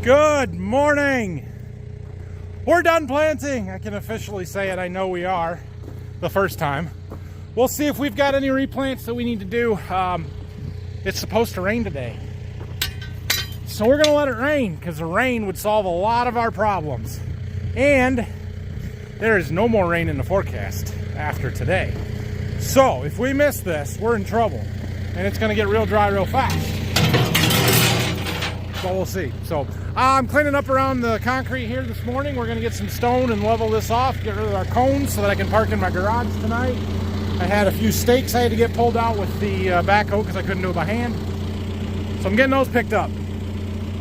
Good morning. We're done planting. I can officially say it. I know we are the first time. We'll see if we've got any replants that we need to do. It's supposed to rain today. So we're gonna let it rain because the rain would solve a lot of our problems. And there is no more rain in the forecast after today. So if we miss this, we're in trouble. And it's gonna get real dry real fast. So we'll see. So I'm cleaning up around the concrete here this morning. We're gonna get some stone and level this off, get rid of our cones so that I can park in my garage tonight. I had a few stakes I had to get pulled out with the backhoe because I couldn't do it by hand. So I'm getting those picked up.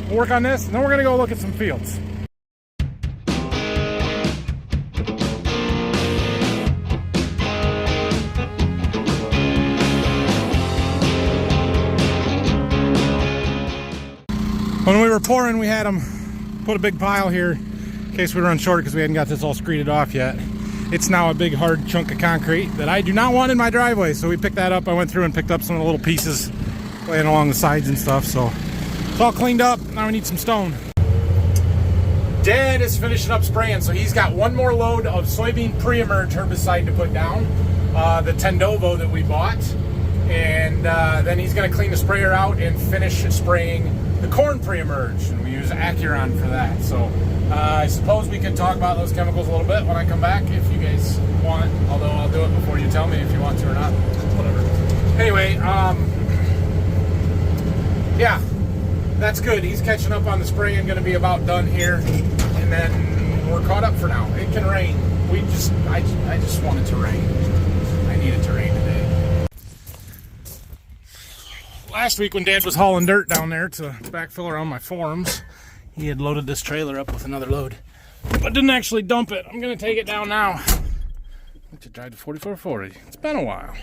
We'll work on this and then we're gonna go look at some fields. When we were pouring, we had them put a big pile here in case we run short because we hadn't got this all screeded off yet. It's now a big hard chunk of concrete that I do not want in my driveway, so we picked that up. I went through and picked up some of the little pieces laying along the sides and stuff, so it's all cleaned up. Now we need some stone. Dad is finishing up spraying, so he's got one more load of soybean pre-emerge herbicide to put down, the Tendovo that we bought, and then he's going to clean the sprayer out and finish spraying the corn pre-emerge, and we use Acuron for that. So I suppose we could talk about those chemicals a little bit when I come back if you guys want, although I'll do it before you tell me if you want to or not. Whatever. Anyway, yeah, that's good. He's catching up on the spraying, going to be about done here, and then we're caught up for now. It can rain. I just want it to rain. I need it to rain today. Last week when Dad was hauling dirt down there to backfill around my forms, he had loaded this trailer up with another load, but didn't actually dump it. I'm gonna take it down now. I like to drive to 4440. It's been a while.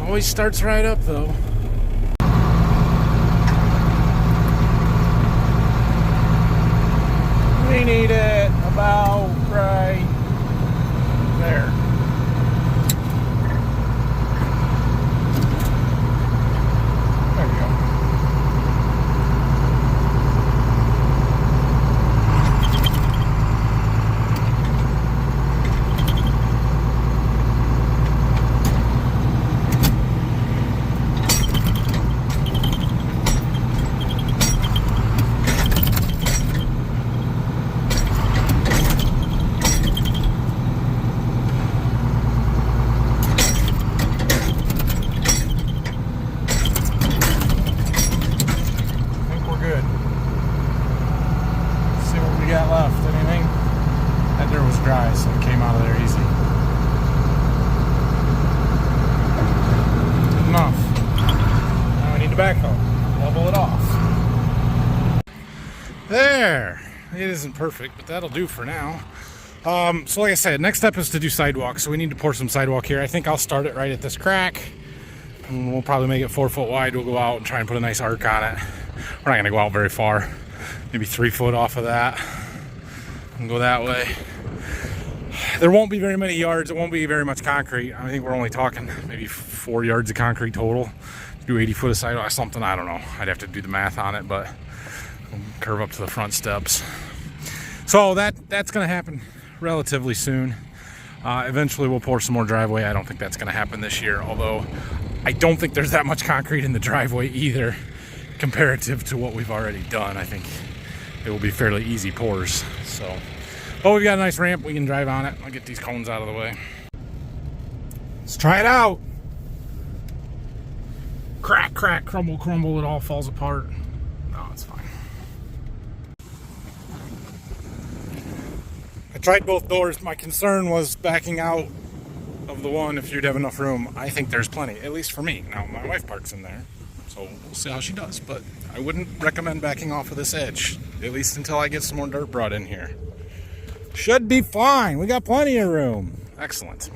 Always starts right up though. We need it about right there. Dry, so it came out of there easy. Good enough. Now we need to backhoe. Level it off. There. It isn't perfect, but that'll do for now. So like I said, next step is to do sidewalk. So we need to pour some sidewalk here. I think I'll start it right at this crack. And we'll probably make it 4 foot wide. We'll go out and try and put a nice arc on it. We're not going to go out very far. Maybe 3 foot off of that. And go that way. There won't be very many yards. It won't be very much concrete. I think we're only talking maybe 4 yards of concrete total. Do 80 foot of sidewalk or something. I don't know. I'd have to do the math on it, but we'll curve up to the front steps. So that's going to happen relatively soon. Eventually we'll pour some more driveway. I don't think that's going to happen this year, although I don't think there's that much concrete in the driveway either comparative to what we've already done. I think it will be fairly easy pours. So. Oh, we've got a nice ramp. We can drive on it. I'll get these cones out of the way. Let's try it out. Crack, crack, crumble, crumble. It all falls apart. No, it's fine. I tried both doors. My concern was backing out of the one if you'd have enough room. I think there's plenty, at least for me. Now, my wife parks in there, so we'll see how she does. But I wouldn't recommend backing off of this edge, at least until I get some more dirt brought in here. Should be fine. We got plenty of room. Excellent.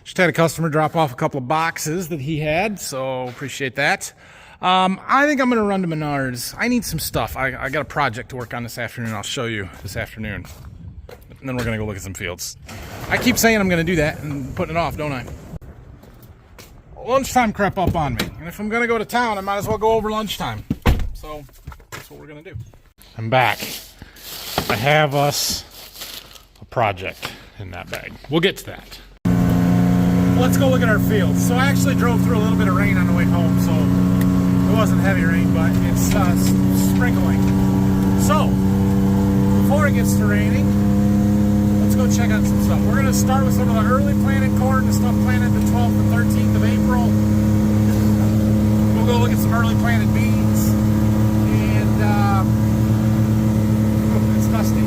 Just had a customer drop off a couple of boxes that he had, so appreciate that. I think I'm going to run to Menards. I need some stuff. I got a project to work on this afternoon. I'll show you this afternoon. And then we're going to go look at some fields. I keep saying I'm going to do that and putting it off, don't I? lunchtime crept up on me. And if I'm going to go to town, I might as well go over lunchtime. So that's what we're going to do. I'm back. I have us a project in that bag. We'll get to that. Let's go look at our fields. So I actually drove through a little bit of rain on the way home, so it wasn't heavy rain, but it's sprinkling. So before it gets to raining, let's go check out some stuff. We're going to start with some of the early planted corn, the stuff planted the 12th and 13th of April. We'll go look at some early planted beans, and it's dusty.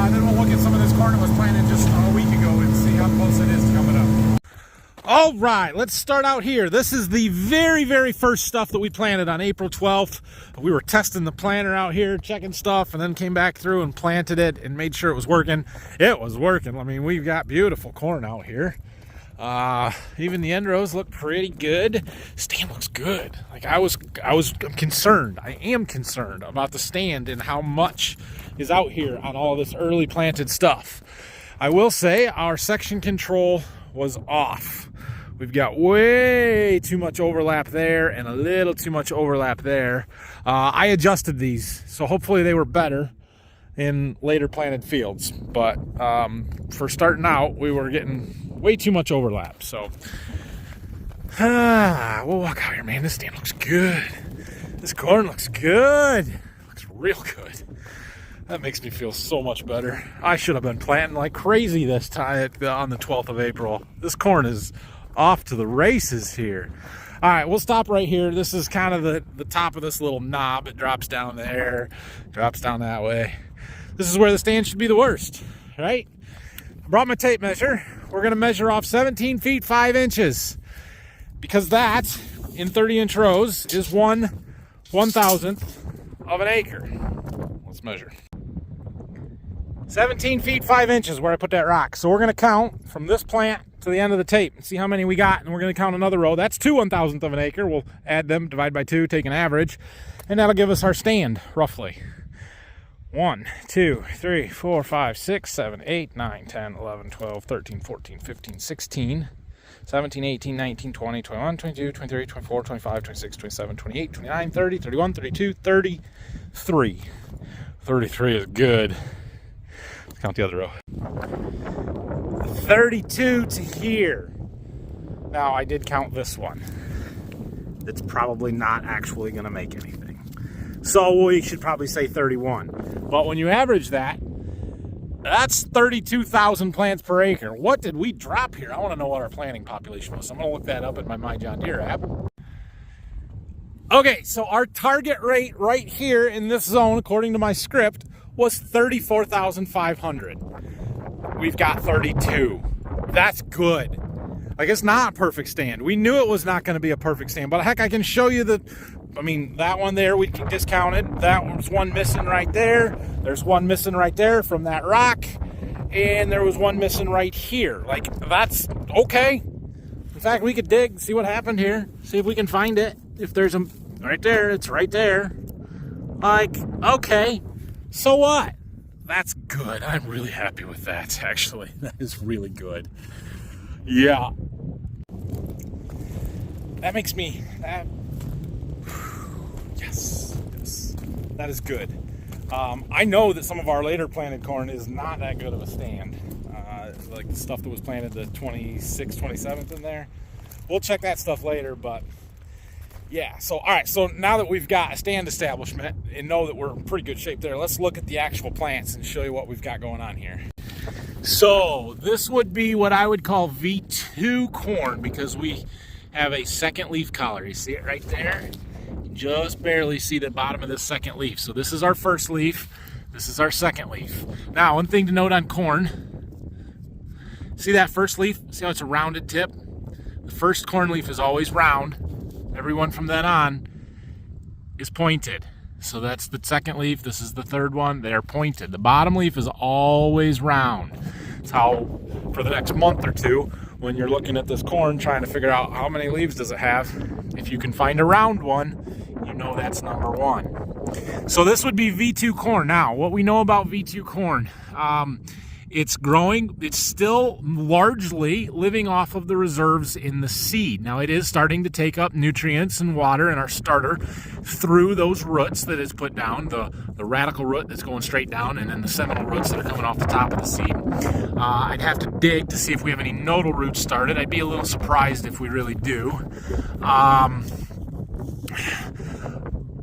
Then we'll look at some of this corn that was planted just a week ago and see how close it is to coming up. All right, let's start out here. This is the very, very first stuff that we planted on April 12th. We were testing the planter out here, checking stuff, and then came back through and planted it and made sure it was working. It was working. I mean, we've got beautiful corn out here. Even the end rows look pretty good. Stand looks good. Like I'm concerned. I am concerned about the stand and how much is out here on all this early planted stuff. I will say our section control was off. We've got way too much overlap there and a little too much overlap there. I adjusted these, so hopefully they were better in later planted fields. But for starting out, we were getting way too much overlap. So we'll walk out here, man. This stand looks good. This corn looks good. Looks real good. That makes me feel so much better. I should have been planting like crazy this time on the 12th of April. This corn is off to the races here. All right, we'll stop right here. This is kind of the top of this little knob. It drops down there, drops down that way. This is where the stand should be the worst, right? I brought my tape measure. We're gonna measure off 17 feet 5 inches, because that, in 30-inch rows, is 1/1000th of an acre. Let's measure. 17 feet 5 inches where I put that rock. So we're going to count from this plant to the end of the tape and see how many we got. And we're going to count another row. That's 2/1000th of an acre. We'll add them, divide by 2, take an average. And that'll give us our stand, roughly. 1, 2, 3, 4, 5, 6, 7, 8, 9, 10, 11, 12, 13, 14, 15, 16, 17, 18, 19, 20, 21, 22, 23, 24, 25, 26, 27, 28, 29, 30, 31, 32, 33. 33 is good. Let's count the other row. 32 to here. Now, I did count this one. It's probably not actually going to make anything. So we should probably say 31. But when you average that, that's 32,000 plants per acre. What did we drop here? I want to know what our planting population was. So I'm going to look that up in my John Deere app. Okay, so our target rate right here in this zone, according to my script, was 34,500. We've got 32. That's good. Like, it's not a perfect stand. We knew it was not going to be a perfect stand, but heck, I can show you that one there, we can discount it. That was one missing right there. There's one missing right there from that rock. And there was one missing right here. Like, that's okay. In fact, we could dig, see what happened here. See if we can find it. If there's a, right there, it's right there. Like, okay. So what? That's good. I'm really happy with that, actually. That is really good. Yeah. That makes me, yes, that is good. I know that some of our later planted corn is not that good of a stand. Like the stuff that was planted the 26th, 27th in there. We'll check that stuff later, but yeah. So, all right, so now that we've got a stand establishment and know that we're in pretty good shape there, let's look at the actual plants and show you what we've got going on here. So this would be what I would call V2 corn, because we have a second leaf collar. You see it right there? Just barely see the bottom of this second leaf. So this is our first leaf. This is our second leaf. Now, one thing to note on corn, see that first leaf? See how it's a rounded tip? The first corn leaf is always round. Everyone from then on is pointed. So that's the second leaf. This is the third one. They're pointed. The bottom leaf is always round. It's how, for the next month or two, when you're looking at this corn, trying to figure out how many leaves does it have, if you can find a round one, you know that's number one. So this would be V2 corn. Now, what we know about V2 corn, It's growing. It's still largely living off of the reserves in the seed. Now it is starting to take up nutrients and water in our starter through those roots that is put down, the radical root that's going straight down, and then the seminal roots that are coming off the top of the seed. I'd have to dig to see if we have any nodal roots started. I'd be a little surprised if we really do.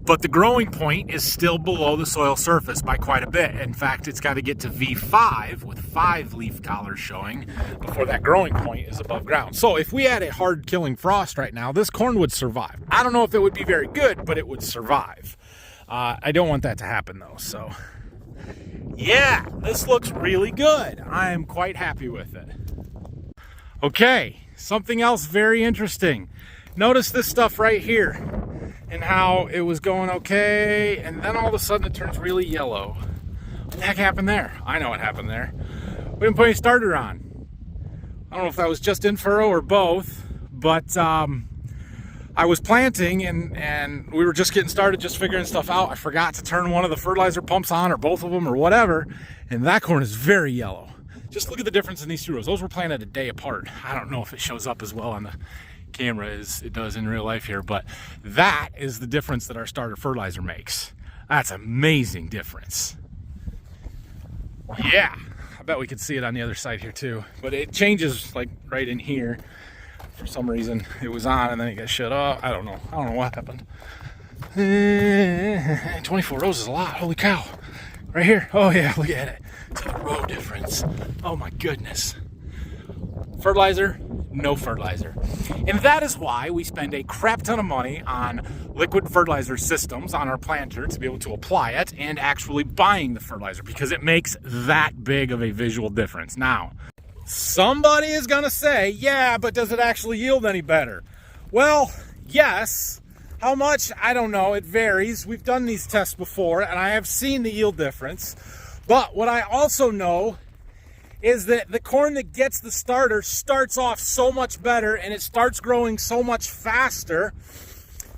But the growing point is still below the soil surface by quite a bit. In fact, it's got to get to V5 with 5 leaf collars showing before that growing point is above ground. So if we had a hard killing frost right now, this corn would survive. I don't know if it would be very good, but it would survive. I don't want that to happen though. So yeah, this looks really good. I am quite happy with it. Okay, something else very interesting. Notice this stuff right here, and how it was going okay, and then all of a sudden it turns really yellow. What the heck happened there? I know what happened there. We didn't put any starter on. I don't know if that was just in furrow or both, but I was planting and we were just getting started, just figuring stuff out. I forgot to turn one of the fertilizer pumps on, or both of them, or whatever, and that corn is very yellow. Just look at the difference in these 2 rows. Those were planted a day apart. I don't know if it shows up as well on the camera as it does in real life here, but that is the difference that our starter fertilizer makes. That's an amazing difference. Yeah, I bet we could see it on the other side here too, but it changes like right in here. For some reason it was on and then it got shut off. I don't know what happened. 24 rows is a lot. Holy cow. Right here. Oh yeah, look at it. It's a row difference. Oh my goodness. Fertilizer, no fertilizer. And that is why we spend a crap ton of money on liquid fertilizer systems on our planter to be able to apply it, and actually buying the fertilizer, because it makes that big of a visual difference. Now, somebody is going to say, yeah, but does it actually yield any better? Well, yes. How much? I don't know. It varies. We've done these tests before, and I have seen the yield difference. But what I also know is that the corn that gets the starter starts off so much better, and it starts growing so much faster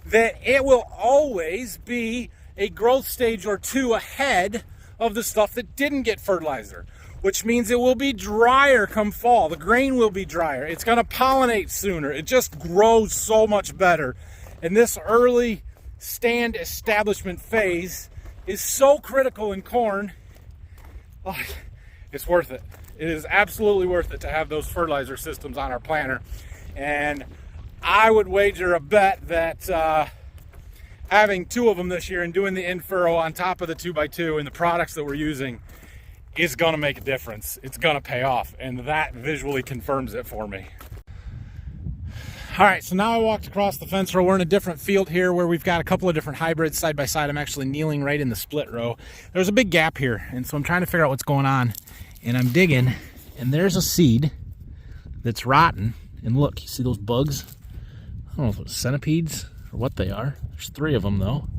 that it will always be a growth stage or 2 ahead of the stuff that didn't get fertilizer, which means it will be drier come fall. The grain will be drier. It's going to pollinate sooner. It just grows so much better. And this early stand establishment phase is so critical in corn. Oh, it's worth it. It is absolutely worth it to have those fertilizer systems on our planter. And I would wager a bet that having 2 of them this year and doing the in-furrow on top of the 2x2 and the products that we're using is going to make a difference. It's going to pay off. And that visually confirms it for me. All right, so now I walked across the fence row. We're in a different field here where we've got a couple of different hybrids side by side. I'm actually kneeling right in the split row. There's a big gap here, and so I'm trying to figure out what's going on. And I'm digging, and there's a seed that's rotten. And look, you see those bugs? I don't know if it's centipedes or what they are. There's 3 of them though.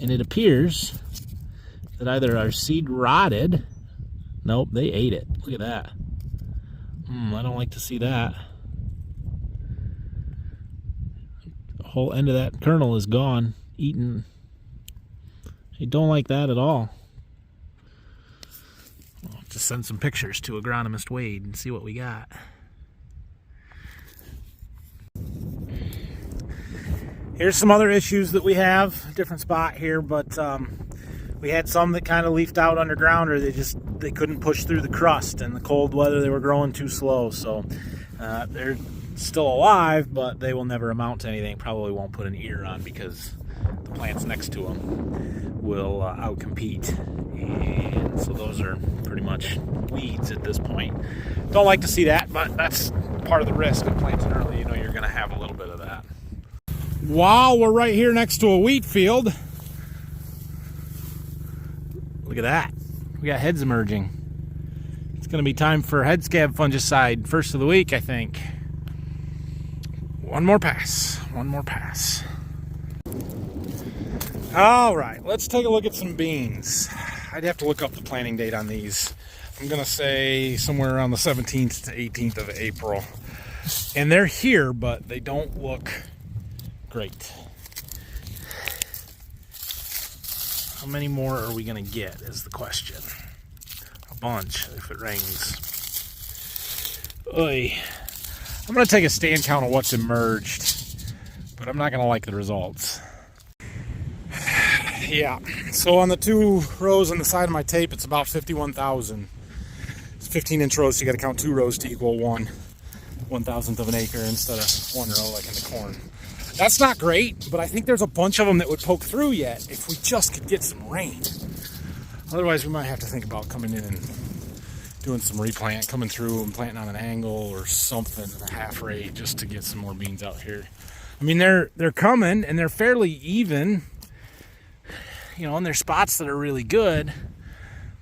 And it appears that either our seed rotted. Nope, they ate it. Look at that. I don't like to see that. The whole end of that kernel is gone, eaten. I don't like that at all. I'll just send some pictures to agronomist Wade and see what we got. Here's some other issues that we have. Different spot here, but we had some that kind of leafed out underground, or they couldn't push through the crust. In the cold weather, they were growing too slow. So they're still alive, but they will never amount to anything. Probably won't put an ear on because the plants next to them will outcompete. And so those are pretty much weeds at this point. Don't like to see that, but that's part of the risk of planting early. You know, you're going to have a little bit of that. While we're right here next to a wheat field, look at that. We got heads emerging. It's going to be time for head scab fungicide, first of the week, I think. One more pass. All right, let's take a look at some beans. I'd have to look up the planting date on these. I'm going to say somewhere around the 17th to 18th of April. And they're here, but they don't look great. How many more are we going to get is the question. A bunch if it rains. Oy. I'm going to take a stand count of what's emerged, but I'm not going to like the results. Yeah, so on the 2 rows on the side of my tape, it's about 51,000. It's 15-inch rows, so you got to count 2 rows to equal 1/1000th of an acre instead of 1 row like in the corn. That's not great, but I think there's a bunch of them that would poke through yet if we just could get some rain. Otherwise, we might have to think about coming in and doing some replant, coming through and planting on an angle or something at a half rate just to get some more beans out here. I mean, they're coming and they're fairly even, you know, and there's spots that are really good,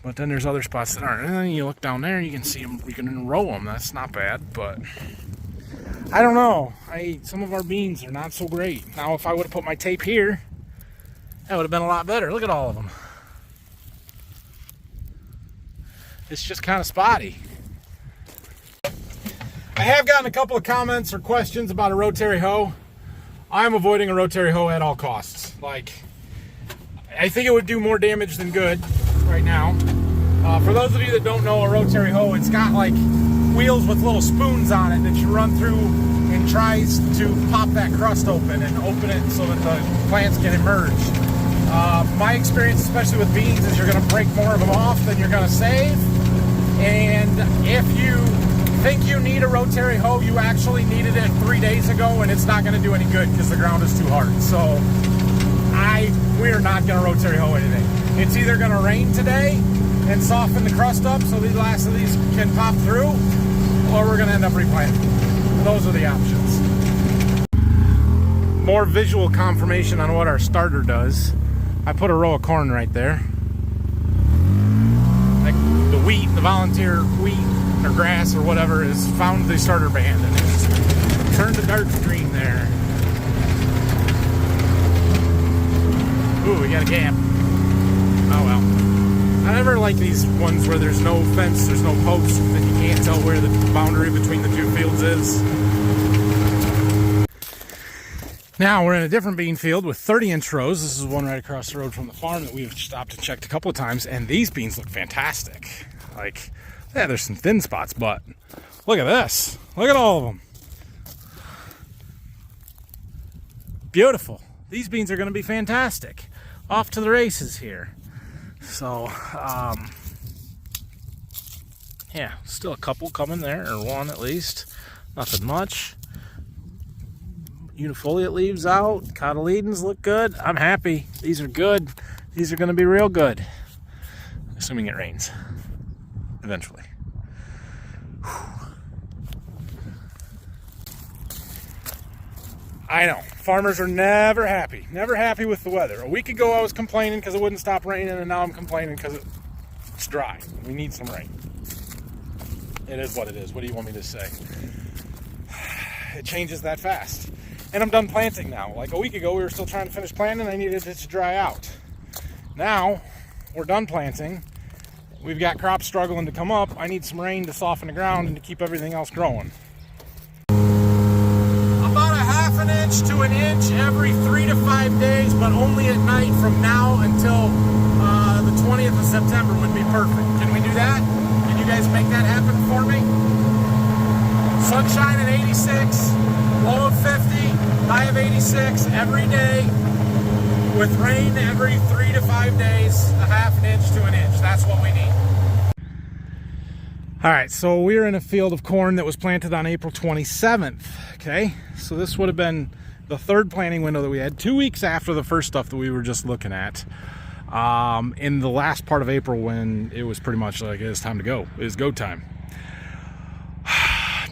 but then there's other spots that aren't. And then you look down there and you can see them, you can row them. That's not bad, but I don't know. Some of our beans are not so great. Now, if I would have put my tape here, that would have been a lot better. Look at all of them. It's just kind of spotty. I have gotten a couple of comments or questions about a rotary hoe. I'm avoiding a rotary hoe at all costs. Like, I think it would do more damage than good right now. For those of you that don't know a rotary hoe, it's got like wheels with little spoons on it that you run through and tries to pop that crust open and open it so that the plants can emerge. My experience, especially with beans, is you're going to break more of them off than you're going to save. And if you think you need a rotary hoe, you actually needed it 3 days ago, and it's not going to do any good because the ground is too hard. So we're not going to rotary hoe anything. It's either going to rain today and soften the crust up so the last of these can pop through, or we're going to end up replanting. Those are the options. More visual confirmation on what our starter does. I put a row of corn right there. Like the wheat, the volunteer wheat or grass or whatever has found the starter band and it's turned the dark green there. Ooh, we got a gap. Oh well. I never like these ones where there's no fence, there's no post, that you can't tell where the boundary between the 2 fields is. Now we're in a different bean field with 30-inch rows. This is one right across the road from the farm that we've stopped and checked a couple of times, and these beans look fantastic. Like, yeah, there's some thin spots, but look at this. Look at all of them. Beautiful. These beans are going to be fantastic. Off to the races here. So, yeah, still a couple coming there, or one at least. Nothing much. Unifoliate leaves out. Cotyledons look good. I'm happy. These are good. These are going to be real good. Assuming it rains. Eventually. Whew. I know. Farmers are never happy. Never happy with the weather. A week ago I was complaining because it wouldn't stop raining, and now I'm complaining because it's dry. We need some rain. It is what it is. What do you want me to say? It changes that fast. And I'm done planting now. Like a week ago, we were still trying to finish planting. I needed it to dry out. Now, we're done planting. We've got crops struggling to come up. I need some rain to soften the ground and to keep everything else growing. About a ½ an inch to an inch every 3 to 5 days, but only at night from now until the 20th of September would be perfect. Can we do that? Can you guys make that happen for me? Sunshine at 86, low of 50, high of 86 every day, with rain every 3 to 5 days, a ½ an inch to an inch. That's what we need. All right, so we're in a field of corn that was planted on April 27th, okay? So this would have been the 3rd planting window that we had, 2 weeks after the first stuff that we were just looking at. In the last part of April when it was pretty much like, it's time to go. It's go time.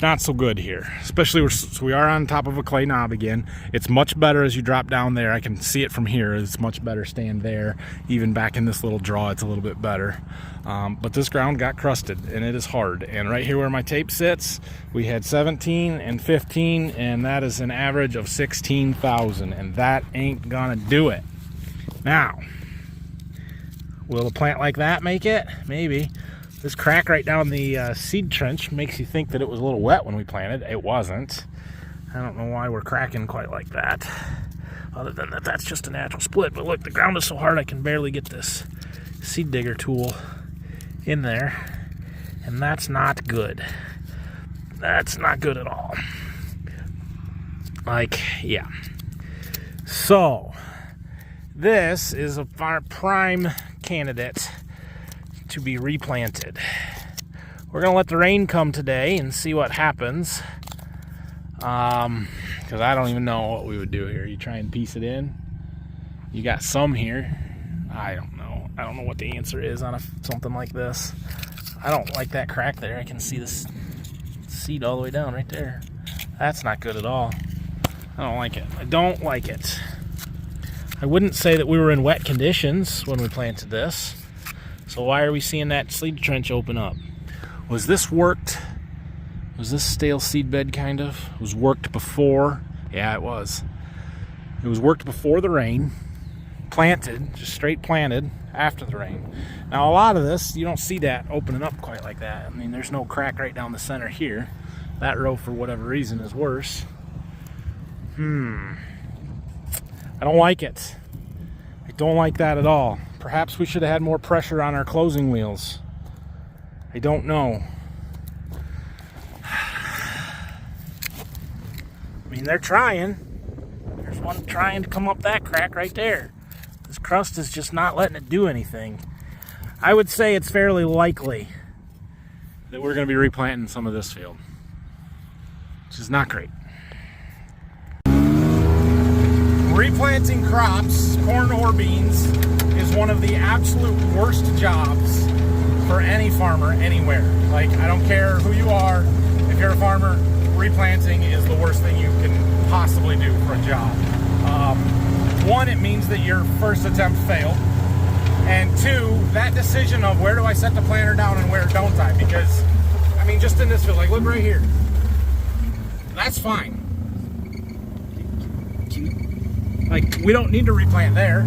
Not so good here, especially so we are on top of a clay knob again. It's much better as you drop down there. I can see it from here. It's much better staying there. Even back in this little draw, it's a little bit better. But this ground got crusted and it is hard. And right here where my tape sits, we had 17 and 15, and that is an average of 16,000, and that ain't gonna do it. Now, will a plant like that make it? Maybe. This crack right down the seed trench makes you think that it was a little wet when we planted. It wasn't. I don't know why we're cracking quite like that. Other than that, that's just a natural split. But look, the ground is so hard I can barely get this seed digger tool in there. And that's not good. That's not good at all. Like, yeah. So, this is a prime candidate to be replanted. We're going to let the rain come today and see what happens. Because I don't even know what we would do here. You try and piece it in. You got some here. I don't know. I don't know what the answer is on something like this. I don't like that crack there. I can see this seed all the way down right there. That's not good at all. I don't like it. I don't like it. I wouldn't say that we were in wet conditions when we planted this. So why are we seeing that seed trench open up? Was this worked? Was this stale seed bed kind of? It was worked before? Yeah, it was. It was worked before the rain. Planted, just straight planted after the rain. Now a lot of this, you don't see that opening up quite like that. I mean, there's no crack right down the center here. That row, for whatever reason, is worse. I don't like it. I don't like that at all. Perhaps we should have had more pressure on our closing wheels. I don't know. I mean, they're trying. There's one trying to come up that crack right there. This crust is just not letting it do anything. I would say it's fairly likely that we're going to be replanting some of this field, which is not great. Replanting crops, corn or beans, is one of the absolute worst jobs for any farmer anywhere. Like, I don't care who you are, if you're a farmer, replanting is the worst thing you can possibly do for a job. One, it means that your first attempt failed. And two, that decision of where do I set the planter down and where don't I? Because, I mean, just in this field, like look right here. That's fine. Like, we don't need to replant there.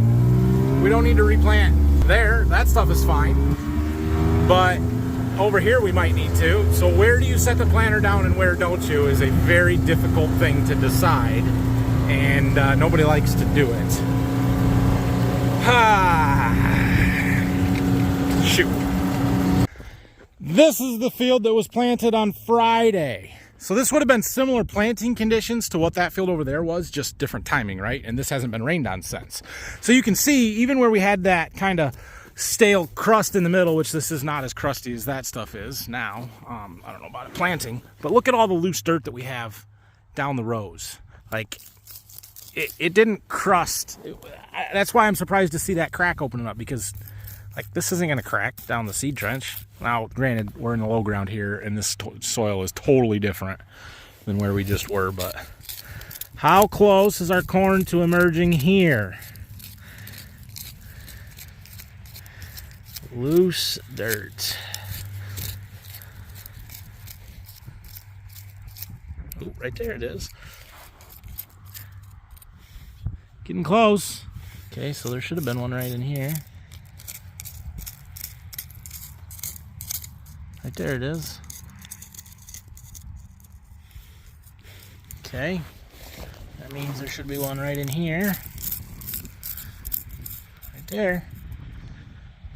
We don't need to replant there. That stuff is fine. But over here we might need to. So where do you set the planter down and where don't you is a very difficult thing to decide. And nobody likes to do it. Shoot. This is the field that was planted on Friday. So this would have been similar planting conditions to what that field over there was, just different timing, right? And this hasn't been rained on since. So you can see, even where we had that kind of stale crust in the middle, which this is not as crusty as that stuff is now. I don't know about it planting, but look at all the loose dirt that we have down the rows. Like, it didn't crust. That's why I'm surprised to see that crack opening up, because like this isn't going to crack down the seed trench. Now, granted, we're in the low ground here, and this soil is totally different than where we just were, but how close is our corn to emerging here? Loose dirt. Oh, right there it is. Getting close. Okay, so there should have been one right in here. Right there it is. Okay. That means there should be one right in here. Right there.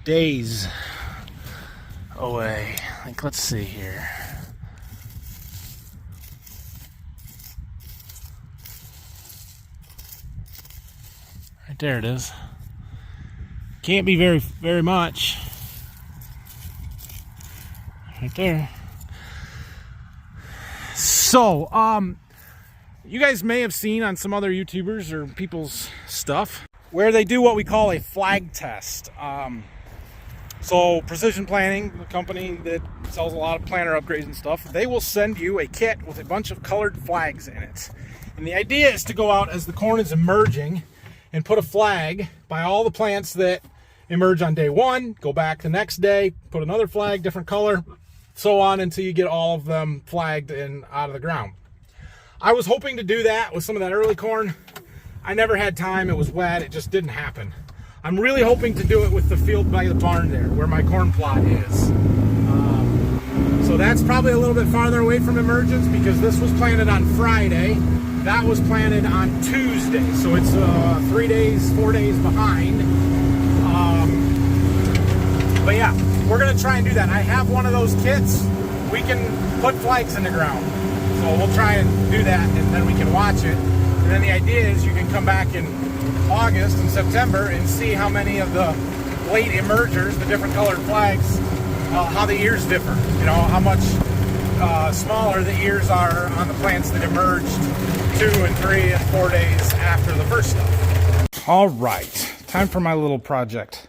Days away. Like, let's see here. Right there it is. Can't be very much. Right there. So, you guys may have seen on some other YouTubers or people's stuff where they do what we call a flag test. So Precision Planting, the company that sells a lot of planter upgrades and stuff, they will send you a kit with a bunch of colored flags in it. And the idea is to go out as the corn is emerging and put a flag by all the plants that emerge on day one, go back the next day, put another flag, different color, so on until you get all of them flagged and out of the ground. I was hoping to do that with some of that early corn. I never had time. It was wet. It just didn't happen. I'm really hoping to do it with the field by the barn there, where my corn plot is. So that's probably a little bit farther away from emergence, because this was planted on Friday. That was planted on Tuesday. So it's 4 days behind. But yeah. we're gonna try and do that. I have one of those kits. We can put flags in the ground. So we'll try and do that, and then we can watch it. And then the idea is you can come back in August and September and see how many of the late emergers, the different colored flags, how the ears differ. You know, how much smaller the ears are on the plants that emerged 2 and 3 and 4 days after the first stuff. All right, time for my little project.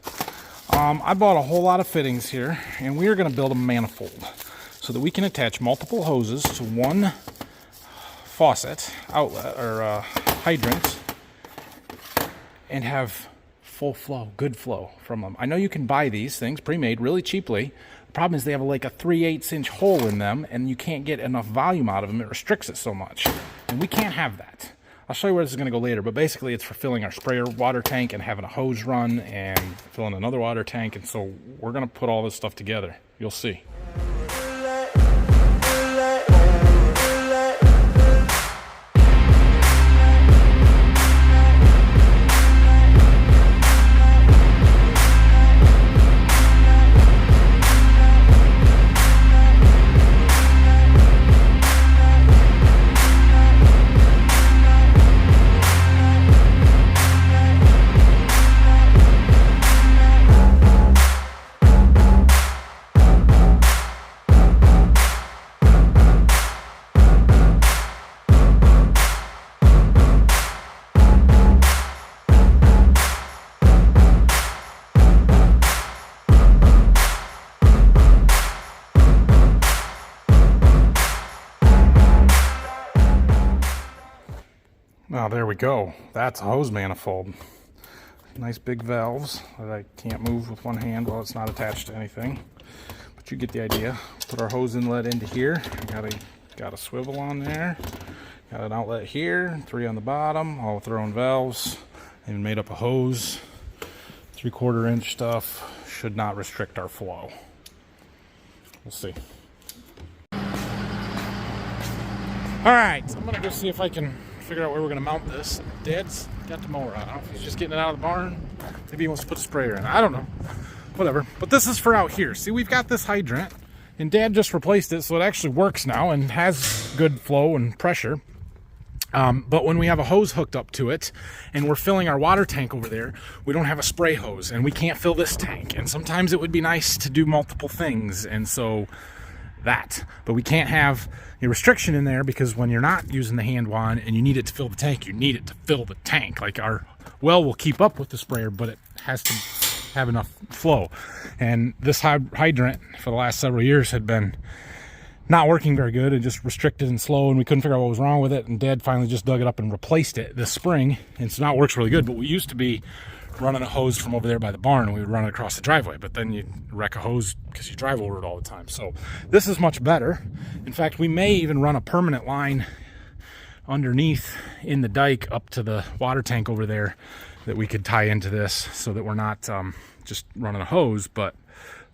I bought a whole lot of fittings here, and we are going to build a manifold so that we can attach multiple hoses to one faucet, outlet, or hydrant, and have full flow, good flow from them. I know you can buy these things pre-made really cheaply. The problem is they have like a 3/8 inch hole in them, and you can't get enough volume out of them. It restricts it so much, and we can't have that. I'll show you where this is going to go later, but basically it's for filling our sprayer water tank and having a hose run and filling another water tank, and so we're going to put all this stuff together. You'll see. Oh, there we go. That's a hose manifold. Nice big valves that I can't move with one hand while it's not attached to anything. But you get the idea. Put our hose inlet into here. Got a swivel on there. Got an outlet here. 3 on the bottom, all with their own valves. And made up a hose. 3/4 inch stuff. Should not restrict our flow. We'll see. Alright, so I'm going to go see if I can figure out where we're going to mount this. Dad's got the mower out. I don't know if he's just getting it out of the barn. Maybe he wants to put a sprayer in. I don't know. Whatever. But this is for out here. See, we've got this hydrant, and Dad just replaced it, so it actually works now and has good flow and pressure. But when we have a hose hooked up to it and we're filling our water tank over there, we don't have a spray hose, and we can't fill this tank. And sometimes it would be nice to do multiple things, and so that. But we can't have a restriction in there, because when you're not using the hand wand and you need it to fill the tank, you need it to fill the tank. Like, our well will keep up with the sprayer, but it has to have enough flow. And this hydrant for the last several years had been not working very good and just restricted and slow, and we couldn't figure out what was wrong with it, and Dad finally just dug it up and replaced it this spring, and so now it works really good. But we used to be running a hose from over there by the barn, and we would run it across the driveway, but then you wreck a hose because you drive over it all the time. So this is much better. In fact, we may even run a permanent line underneath in the dike up to the water tank over there that we could tie into this, so that we're not just running a hose. But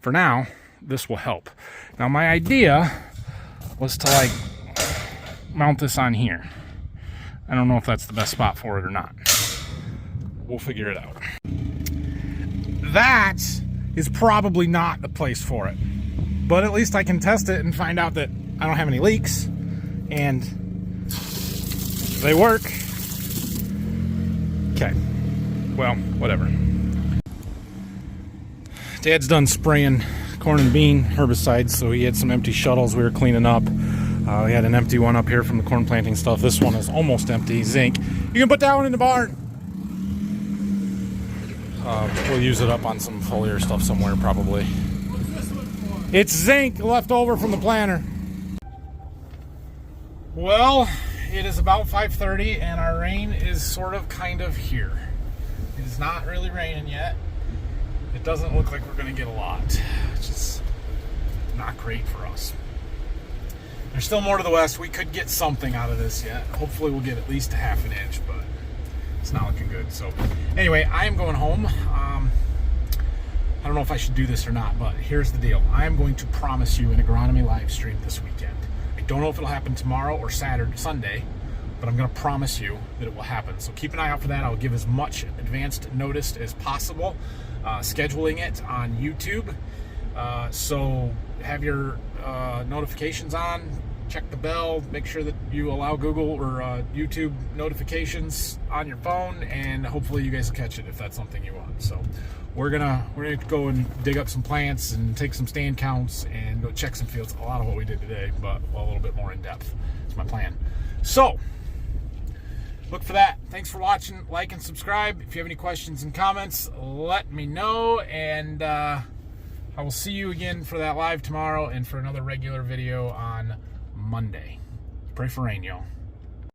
for now, this will help. Now, my idea was to like mount this on here. I don't know if that's the best spot for it or not. We'll figure it out. That is probably not the place for it, but at least I can test it and find out that I don't have any leaks, and they work. Okay, well, whatever. Dad's done spraying corn and bean herbicides, so he had some empty shuttles we were cleaning up. We had an empty one up here from the corn planting stuff. This one is almost empty. Zinc. You can put that one in the barn. We'll use it up on some foliar stuff somewhere, probably. It's zinc left over from the planter. Well, it is about 5:30, and our rain is sort of kind of here. It is not really raining yet. It doesn't look like we're going to get a lot, which is not great for us. There's still more to the west. We could get something out of this yet. Hopefully we'll get at least a 1/2 inch, but it's not looking good. So anyway, I am going home. I don't know if I should do this or not, but here's the deal. I am going to promise you an agronomy live stream this weekend. I don't know if it'll happen tomorrow or Sunday, but I'm going to promise you that it will happen. So keep an eye out for that. I'll give as much advanced notice as possible. Scheduling it on YouTube. So have your notifications on. Check the bell. Make sure that you allow Google or YouTube notifications on your phone, and hopefully you guys will catch it if that's something you want. So we're gonna go and dig up some plants and take some stand counts and go check some fields. A lot of what we did today, but a little bit more in depth. That's my plan. So look for that. Thanks for watching. Like and subscribe. If you have any questions and comments, let me know, and I will see you again for that live tomorrow and for another regular video on Monday. Pray for rain, y'all.